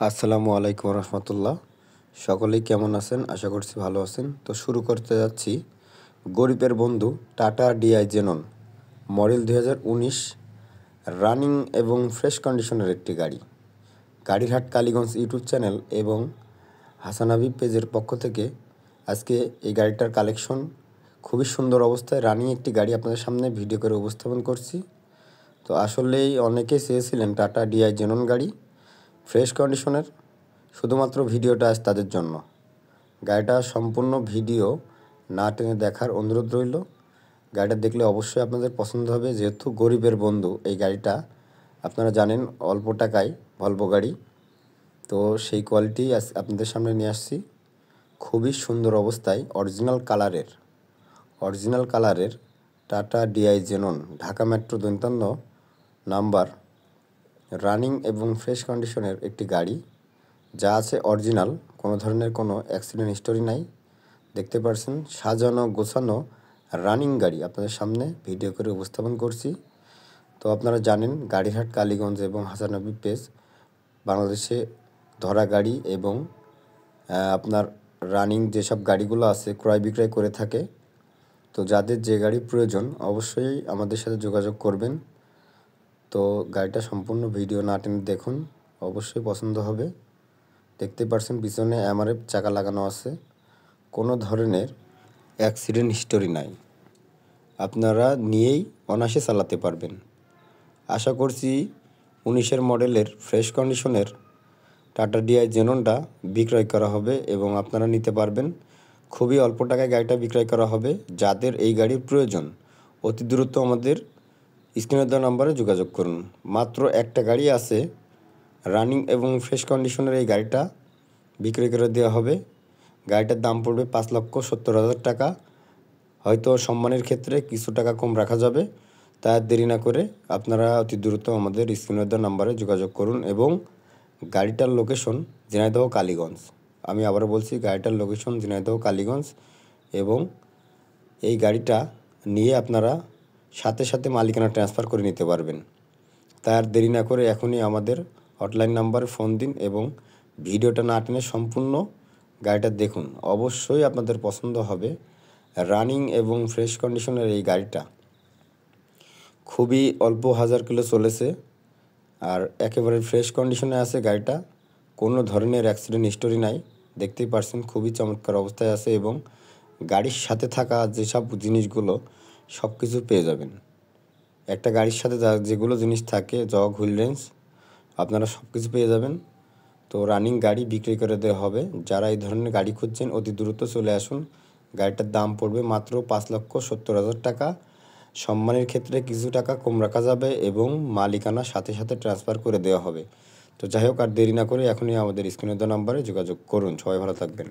আসসালামু আলাইকুম রহমতুল্লাহ। সকলেই কেমন আছেন? আশা করছি ভালো আছেন। তো শুরু করতে যাচ্ছি গরিবের বন্ধু Tata DI Xenon model 2019 running এবং ফ্রেশ কন্ডিশনের একটি গাড়ি। গাড়ির হাট কালীগঞ্জ ইউটিউব চ্যানেল এবং হাসান হাবিব পেজের পক্ষ থেকে আজকে এই গাড়িটার কালেকশন খুবই সুন্দর অবস্থায় রানিং একটি গাড়ি আপনাদের সামনে ভিডিও করে উপস্থাপন করছি। তো আসলেই অনেকেই চেয়েছিলেন টাটা ডিআই জেনন গাড়ি ফ্রেশ কন্ডিশনের, শুধুমাত্র ভিডিওটা আজ তাদের জন্য। গাড়িটা সম্পূর্ণ ভিডিও না টেনে দেখার অনুরোধ রইল। গাড়িটা দেখলে অবশ্যই আপনাদের পছন্দ হবে, যেহেতু গরিবের বন্ধু এই গাড়িটা আপনারা জানেন অল্প টাকায় ভলভো গাড়ি। তো সেই কোয়ালিটি আজ আপনাদের সামনে নিয়ে আসছি খুবই সুন্দর অবস্থায় অরিজিনাল কালারের Tata DI Xenon Dhaka metro 52 number running এবং ফ্রেশ কন্ডিশনের একটি গাড়ি, যা আছে অরিজিনাল, কোনো ধরনের কোনো অ্যাক্সিডেন্ট হিস্টোরি নাই। দেখতে পাচ্ছেন সাজানো গোছানো রানিং গাড়ি আপনাদের সামনে ভিডিও করে উপস্থাপন করছি। তো আপনারা জানেন গাড়িরহাট কালীগঞ্জ এবং হাসান হাবিব পেজ বাংলাদেশে ধরা গাড়ি এবং আপনার রানিং যেসব গাড়িগুলো আছে ক্রয় বিক্রয় করে থাকে। তো যাদের যে গাড়ি প্রয়োজন অবশ্যই আমাদের সাথে যোগাযোগ করবেন। তো গাড়িটা সম্পূর্ণ ভিডিও না টেনে দেখুন, অবশ্যই পছন্দ হবে। দেখতে পাচ্ছেন পিছনে এমআরএফ চাকা লাগানো আছে, কোনো ধরনের অ্যাক্সিডেন্ট হিস্টোরি নাই, আপনারা নিয়েই অনায়াসে চালাতে পারবেন। আশা করছি 19-এর মডেলের ফ্রেশ কন্ডিশনের টাটা ডিআই জেননটা বিক্রয় করা হবে এবং আপনারা নিতে পারবেন। খুবই অল্প টাকায় গাড়িটা বিক্রয় করা হবে। যাদের এই গাড়ির প্রয়োজন অতি দ্রুত আমাদের স্ক্রিনে দেওয়া নাম্বারে যোগাযোগ করুন। মাত্র একটা গাড়ি আছে রানিং এবং ফ্রেশ কন্ডিশনের, এই গাড়িটা বিক্রি করে দেওয়া হবে। গাড়িটার দাম পড়বে 5,70,000 টাকা। হয়তো সম্মানের ক্ষেত্রে কিছু টাকা কম রাখা যাবে। তাই দেরি না করে আপনারা অতি দ্রুত আমাদের স্ক্রিনে দেওয়া নাম্বারে যোগাযোগ করুন এবং গাড়িটার লোকেশন ঝিনাইদহ কালীগঞ্জ। আমি আবারও বলছি গাড়িটার লোকেশন ঝিনাইদহ কালীগঞ্জ এবং এই গাড়িটা নিয়ে আপনারা সাথে সাথে মালিকানা ট্রান্সফার করে নিতে পারবেন। তাই আর দেরি না করে এখনই আমাদের হটলাইন নাম্বারে ফোন দিন এবং ভিডিওটা না টেনে সম্পূর্ণ গাড়িটা দেখুন, অবশ্যই আপনাদের পছন্দ হবে। রানিং এবং ফ্রেশ কন্ডিশনের এই গাড়িটা খুবই অল্প হাজার কিলো চলেছে আর একেবারে ফ্রেশ কন্ডিশনে আছে গাড়িটা, কোনো ধরনের অ্যাক্সিডেন্ট হিস্টোরি নাই। দেখতেই পারছেন খুবই চমৎকার অবস্থায় আছে এবং গাড়ির সাথে থাকা যেসব জিনিসগুলো সব কিছু পেয়ে যাবেন। একটা গাড়ির সাথে যেগুলো জিনিস থাকে জগ হুইল রেঞ্জ আপনারা সব কিছু পেয়ে যাবেন। তো রানিং গাড়ি বিক্রি করে দেওয়া হবে। যারা এই ধরনের গাড়ি খুঁজছেন অতি দ্রুত চলে আসুন। গাড়িটার দাম পড়বে মাত্র 5,70,000 টাকা। সম্মানের ক্ষেত্রে কিছু টাকা কম রাখা যাবে এবং মালিকানা সাথে সাথে ট্রান্সফার করে দেওয়া হবে। তো যাই হোক, আর দেরি না করে এখনই আমাদের স্ক্রিনে দেওয়া নাম্বারে যোগাযোগ করুন। সবাই ভালো থাকবেন।